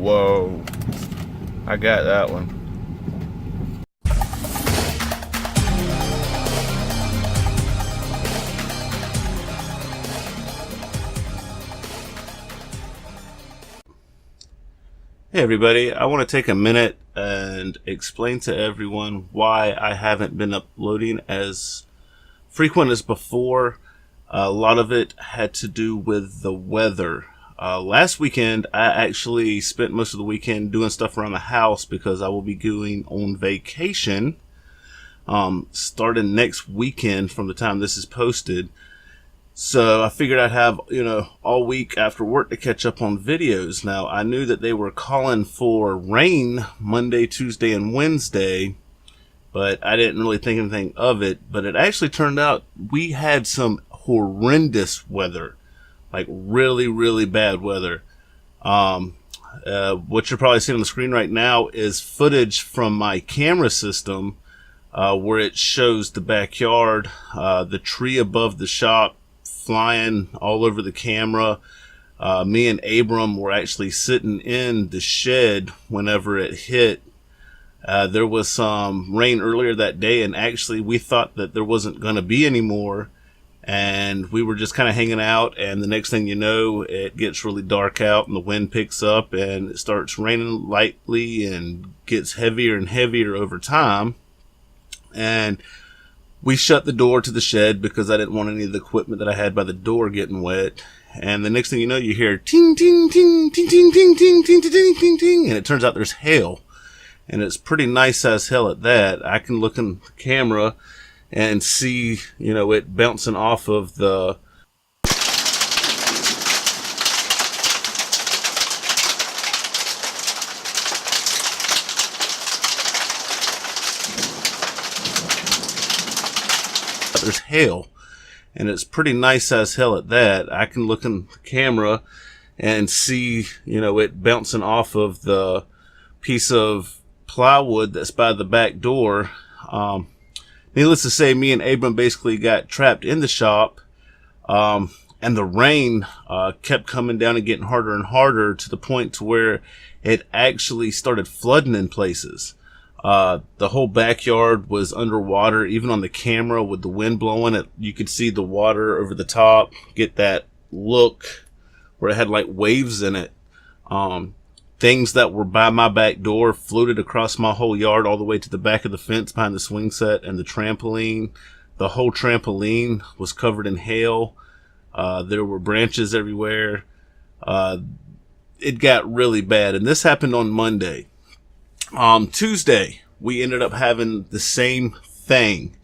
Whoa. I got that one. Hey everybody, I want to take a minute and explain to everyone why I haven't been uploading as frequent as before. A lot of it had to do with the weather. Last weekend, I actually spent most of the weekend doing stuff around the house because I will be going on vacation starting next weekend from the time this is posted. So I figured I'd have, all week after work to catch up on videos. Now, I knew that they were calling for rain Monday, Tuesday, and Wednesday, but I didn't really think anything of it. But it actually turned out we had some horrendous weather, like really, really bad weather. What you're probably seeing on the screen right now is footage from my camera system where it shows the backyard, the tree above the shop, flying all over the camera. Me and Abram were actually sitting in the shed whenever it hit. There was some rain earlier that day, and actually we thought that there wasn't going to be any more, and we were just kind of hanging out, and the next thing you know, it gets really dark out and the wind picks up and it starts raining lightly and gets heavier and heavier over time. And we shut the door to the shed because I didn't want any of the equipment that I had by the door getting wet. And the next thing you know, you hear ting, ting, ting, ting, ting, ting, ting, ting, ting, ting, ting, ting, and it turns out there's hail. And it's pretty nice as hell at that. I can look in the camera and see, it bouncing off of the there's hail, and it's pretty nice as hell at that. I can look in the camera and see, it bouncing off of the piece of plywood that's by the back door. Needless to say, me and Abram basically got trapped in the shop, and the rain kept coming down and getting harder and harder to the point to where it actually started flooding in places. The whole backyard was underwater. Even on the camera with the wind blowing it, you could see the water over the top, get that look where it had like waves in it. Things that were by my back door floated across my whole yard all the way to the back of the fence behind the swing set and the trampoline. The whole trampoline was covered in hail. There were branches everywhere. It got really bad, and this happened on Monday. Tuesday, we ended up having the same thing.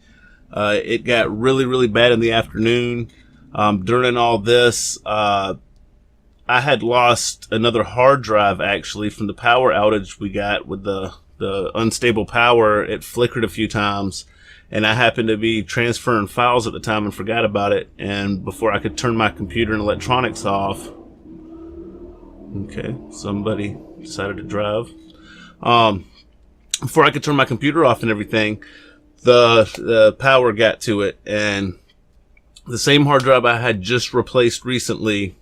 It got really, really bad in the afternoon. During all this, I had lost another hard drive actually from the power outage we got with the unstable power. It flickered a few times, and I happened to be transferring files at the time and forgot about it. And before I could turn my computer and electronics off, okay, somebody decided to drive. Before I could turn my computer off and everything, the power got to it, and the same hard drive I had just replaced recently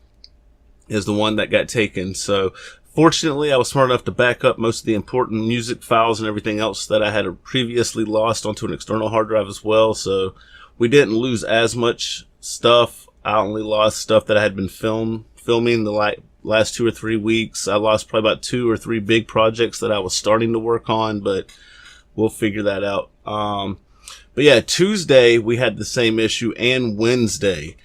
is the one that got taken. So fortunately, I was smart enough to back up most of the important music files and everything else that I had previously lost onto an external hard drive as well. So we didn't lose as much stuff. I only lost stuff that I had been filming the last 2 or 3 weeks. I lost probably about 2 or 3 big projects that I was starting to work on, but we'll figure that out. But yeah, Tuesday we had the same issue, and Wednesday.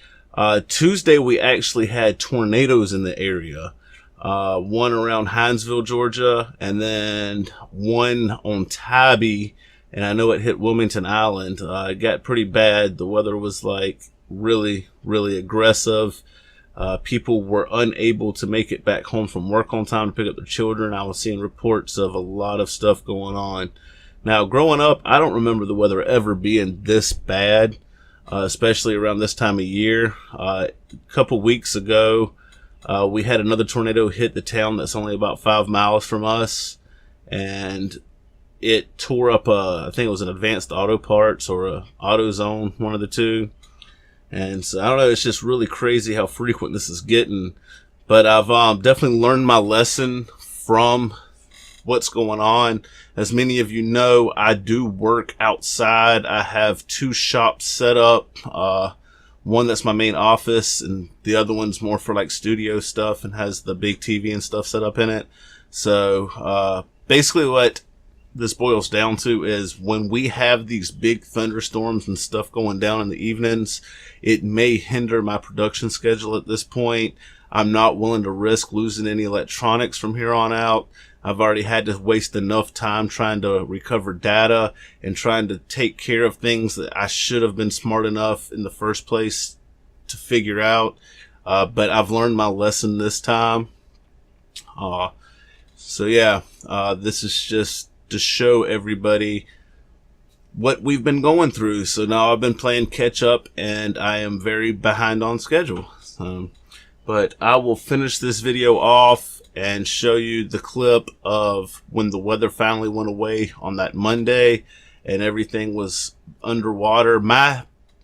Tuesday we actually had tornadoes in the area. One around Hinesville, Georgia, and then one on Tybee, and I know it hit Wilmington Island. It got pretty bad. The weather was like really, really aggressive. People were unable to make it back home from work on time to pick up their children. I was seeing reports of a lot of stuff going on. Now, growing up, I don't remember the weather ever being this bad, especially around this time of year. A couple weeks ago, we had another tornado hit the town that's only about 5 miles from us, and it tore up I think it was an Advanced Auto Parts or a AutoZone, one of the two. And so I don't know, it's just really crazy how frequent this is getting. But I've definitely learned my lesson from what's going on. As many of you know, I do work outside. I have 2 shops set up. One that's my main office, and the other one's more for like studio stuff and has the big TV and stuff set up in it. So basically what this boils down to is when we have these big thunderstorms and stuff going down in the evenings, it may hinder my production schedule at this point. I'm not willing to risk losing any electronics from here on out. I've already had to waste enough time trying to recover data and trying to take care of things that I should have been smart enough in the first place to figure out. But I've learned my lesson this time. So yeah, this is just to show everybody what we've been going through. So now I've been playing catch up and I am very behind on schedule. But I will finish this video off and show you the clip of when the weather finally went away on that Monday and everything was underwater. My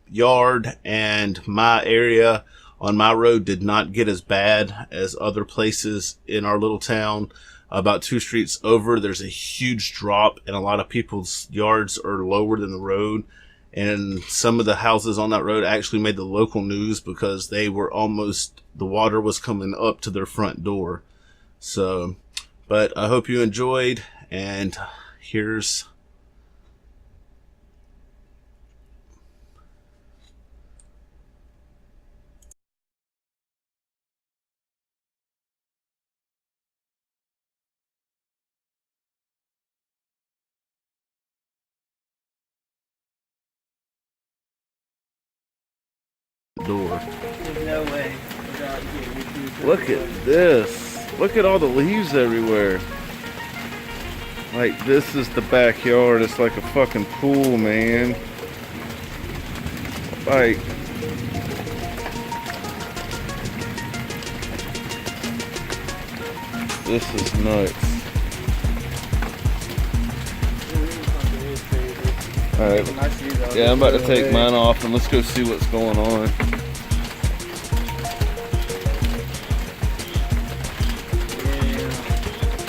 yard and my area on my road did not get as bad as other places in our little town. About 2 streets over, there's a huge drop and a lot of people's yards are lower than the road. And some of the houses on that road actually made the local news because they were almost, the water was coming up to their front door. So, but I hope you enjoyed, and here's the door. There's no way without you. Look at this. Look at all the leaves everywhere. Like, this is the backyard. It's like a fucking pool, man. Like, this is nuts. Alright. Yeah, I'm about to take mine off and let's go see what's going on.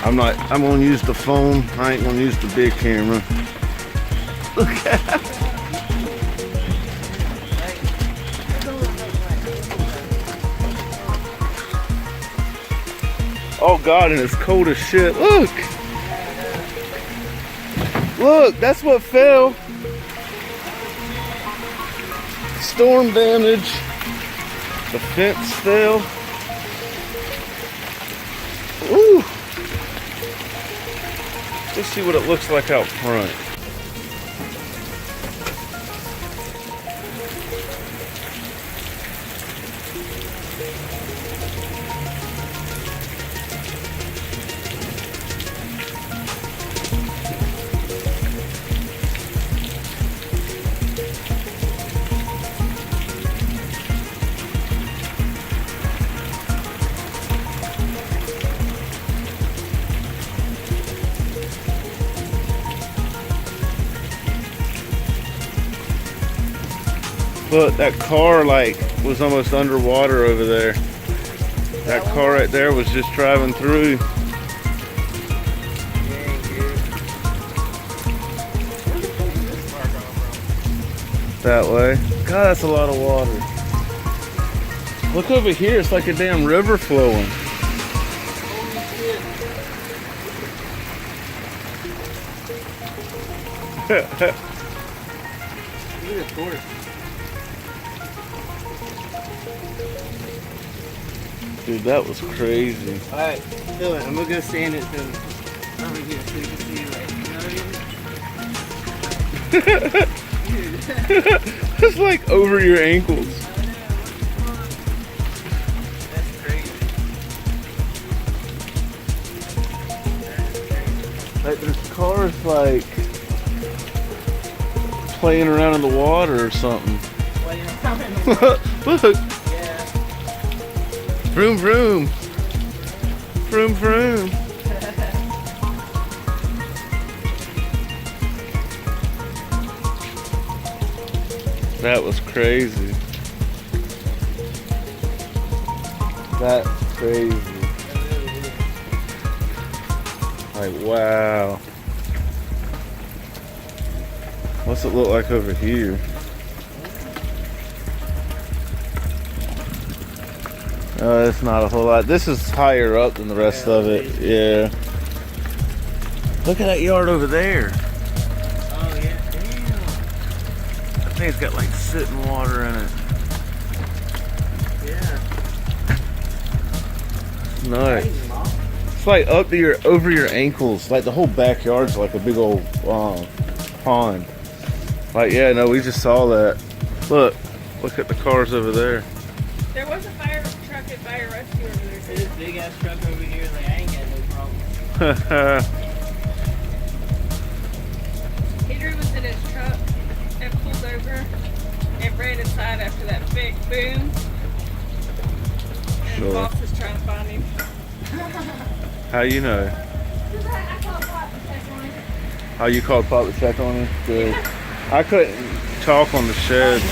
I'm gonna use the phone. I ain't gonna use the big camera. Look at it. Oh God, and it's cold as shit. Look! Look, that's what fell. Storm damage. The fence fell. Ooh! Let's see what it looks like out front. Look, that car like was almost underwater over there. That car right there was just driving through. That way. God, that's a lot of water. Look over here, it's like a damn river flowing. Look at the torch. Dude, that was crazy. Alright, do it. I'm gonna go stand it over here so you can see like, you know what I mean? It's like over your ankles. That's crazy. Like there's cars like playing around in the water or something. Look. Yeah. Vroom vroom. Vroom vroom. That was crazy. That's crazy. Like, wow. What's it look like over here? It's not a whole lot. This is higher up than the rest of it. Yeah. Look at that yard over there. Oh yeah, damn. I think it's got like sitting water in it. Yeah. Nice. Crazy, Mom. It's like up to your over your ankles. Like the whole backyard's like a big old pond. Like, yeah, no, we just saw that. Look at the cars over there. There was a fire truck at fire rescue over there. This big ass truck over here, like I ain't got no problem. Peter was in his truck and pulled over and ran inside after that big boom. And Sure. the boss was trying to find him. How you know? I called Pop to check on him. How you called Pop to check on him? Good. I couldn't talk on the shed.